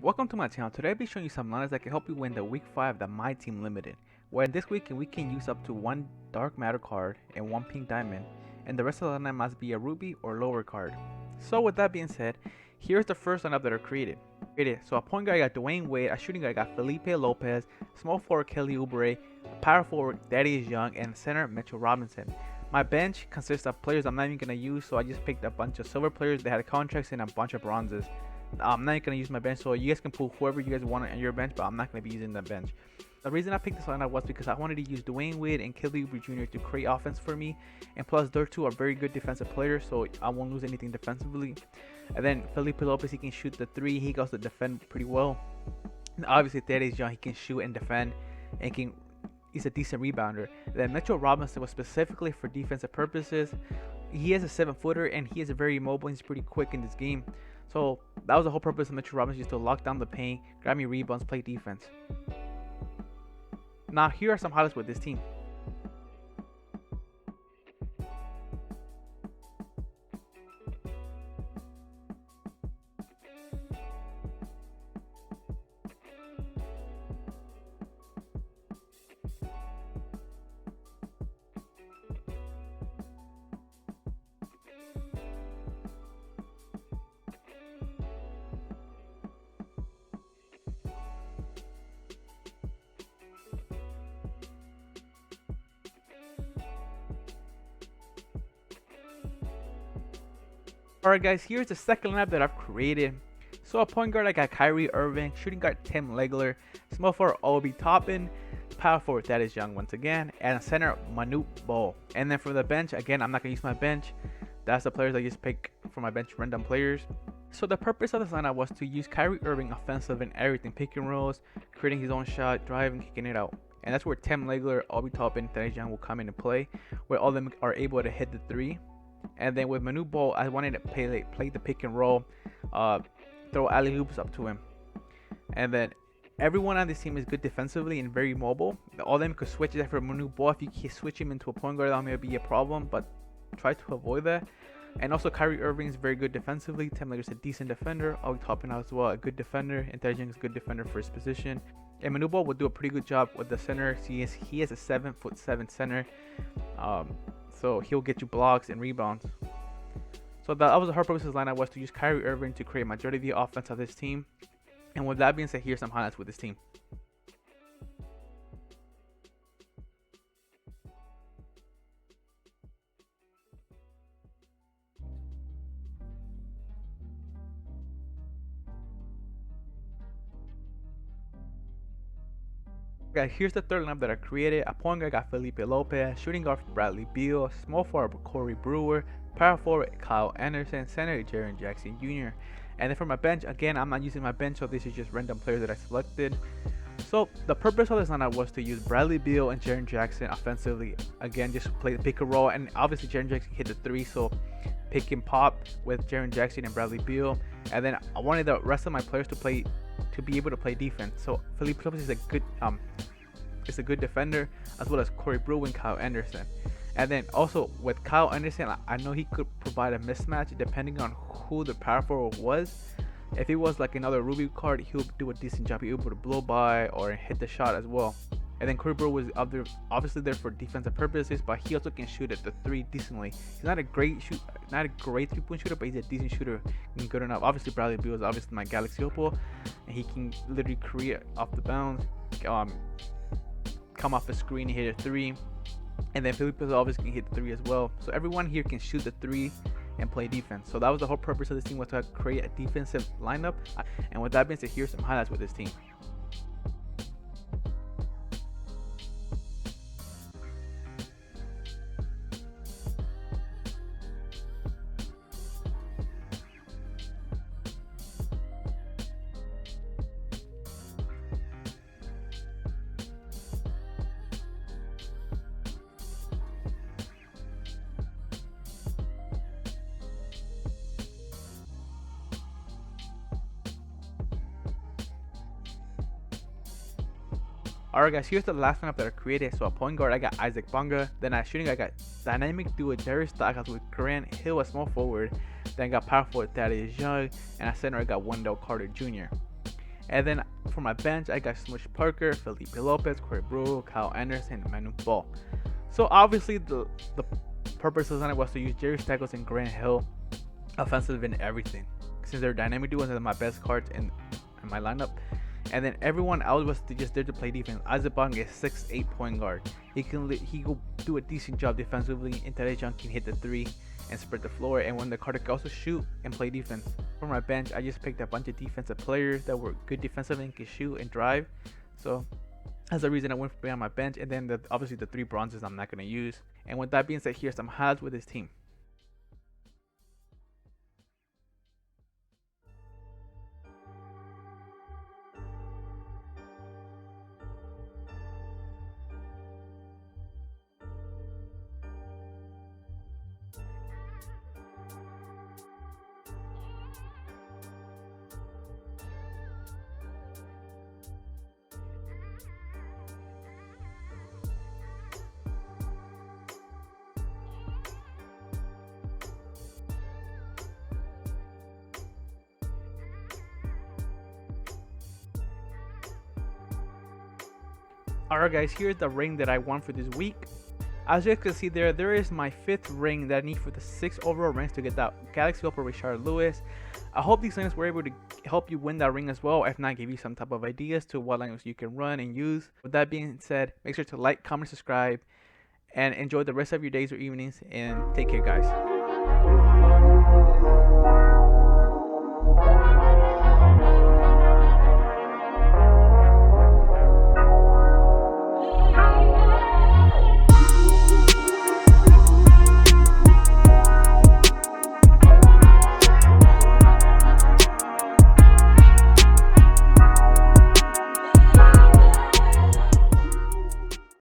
Welcome to my channel. Today I'll be showing you some lineups that can help you win the week 5 the MyTeam Limited, where in this week we can use up to one dark matter card and one pink diamond, and the rest of the lineup must be a ruby or lower card. So with that being said, here's the first lineup that I created. So a point guard I got Dwayne Wade, a shooting guard I got Felipe Lopez, small forward Kelly Oubre, power forward Thaddeus Young, and center Mitchell Robinson. My bench consists of players I'm not even going to use, so I just picked a bunch of silver players that had contracts and a bunch of bronzes. I'm not going to use my bench, so you guys can pull whoever you guys want on your bench, but I'm not going to be using that bench. The reason I picked this lineup was because I wanted to use Dwayne Wade and Kelly Oubre Jr. to create offense for me, and plus they're two are very good defensive players, so I won't lose anything defensively. And then Felipe Lopez, he can shoot the three, he goes to defend pretty well. And obviously Thaddeus Young, he can shoot and defend, and he's a decent rebounder. Then Mitchell Robinson was specifically for defensive purposes. He is a 7-footer and he is very mobile. He's pretty quick in this game. So that was the whole purpose of Mitchell Robinson, just to lock down the paint, grab me rebounds, play defense. Now here are some highlights with this team. Alright guys, here's the second lineup that I've created. So a point guard I got Kyrie Irving, shooting guard Tim Legler, small forward Obi Toppin, power forward Thaddeus Young once again, and center Manute Bol. And then for the bench, again I'm not going to use my bench. That's the players I just pick for my bench, random players. So the purpose of this lineup was to use Kyrie Irving offensive and everything, pick and rolls, creating his own shot, driving, kicking it out. And that's where Tim Legler, Obi Toppin, Thaddeus Young will come in and play, where all of them are able to hit the three. And then with Manute Bol, I wanted to play the pick and roll, throw alley oops up to him. And then everyone on this team is good defensively and very mobile. All of them could switch except for Manute Bol. If you can switch him into a point guard, that may be a problem, but try to avoid that. And also Kyrie Irving is very good defensively. Tim Legler is a decent defender. Obi Toppin as well, a good defender. And Thaddeus Young is a good defender for his position. And Manute Bol will do a pretty good job with the center. He is a 7'7" center. So he'll get you blocks and rebounds. So that was the whole purpose of this lineup, was to use Kyrie Irving to create majority of the offense of this team. And with that being said, here's some highlights with this team. Guys, here's the third lineup that I created. A point guard got Felipe Lopez, shooting guard Bradley Beal, small forward Corey Brewer, power forward Kyle Anderson, center Jaren Jackson Jr. And then for my bench, again, I'm not using my bench, so this is just random players that I selected. So the purpose of this lineup was to use Bradley Beal and Jaren Jackson offensively. Again, just play the pick and roll, and obviously Jaren Jackson hit the three, so pick and pop with Jaren Jackson and Bradley Beal. And then I wanted the rest of my players to be able to play defense. So Felipe Lopez is a good defender, as well as Corey Brewer and Kyle Anderson. And then also with Kyle Anderson, I know he could provide a mismatch depending on who the power forward was. If it was like another Ruby card, he'll do a decent job. He'll be able to blow by or hit the shot as well. And then Corey Brewer was obviously there for defensive purposes, but he also can shoot at the three decently. He's not a great 3-point shooter, but he's a decent shooter and good enough. Obviously Bradley Beal is obviously my Galaxy Opal, and he can literally create off the bounce, come off the screen and hit a three. And then Felipe obviously can hit the three as well. So everyone here can shoot the three and play defense. So that was the whole purpose of this team, was to create a defensive lineup. And with that being said, here's some highlights with this team. Alright guys, here's the last lineup that I created. So a point guard I got Isaac Bonga, then at shooting I got dynamic duo Darius Stockhouse with Grant Hill, a small forward, then I got power forward Thaddeus Young, and at center I got Wendell Carter Jr. And then for my bench, I got Smush Parker, Felipe Lopez, Corey Brewer, Kyle Anderson, and Manu Ball. So obviously the purpose of it was to use Jerry Stackles and Grant Hill offensive in everything, since they're dynamic duos and my best cards in my lineup. And then everyone else was just there to play defense. Azabong is 6'8" point guard. He can do a decent job defensively. And Tadej Young can hit the three and spread the floor. And when the Carter can also shoot and play defense. For my bench, I just picked a bunch of defensive players that were good defensively and can shoot and drive. So that's the reason I went for being on my bench. And then obviously the 3 bronzes I'm not going to use. And with that being said, here's some highlights with this team. Alright guys, here's the ring that I won for this week. As you can see there is my 5th ring that I need for the 6 overall ranks to get that Galaxy Opal Richard Lewis. I hope these lineups were able to help you win that ring as well, if not give you some type of ideas to what lineups you can run and use. With that being said, make sure to like, comment, subscribe, and enjoy the rest of your days or evenings, and take care guys.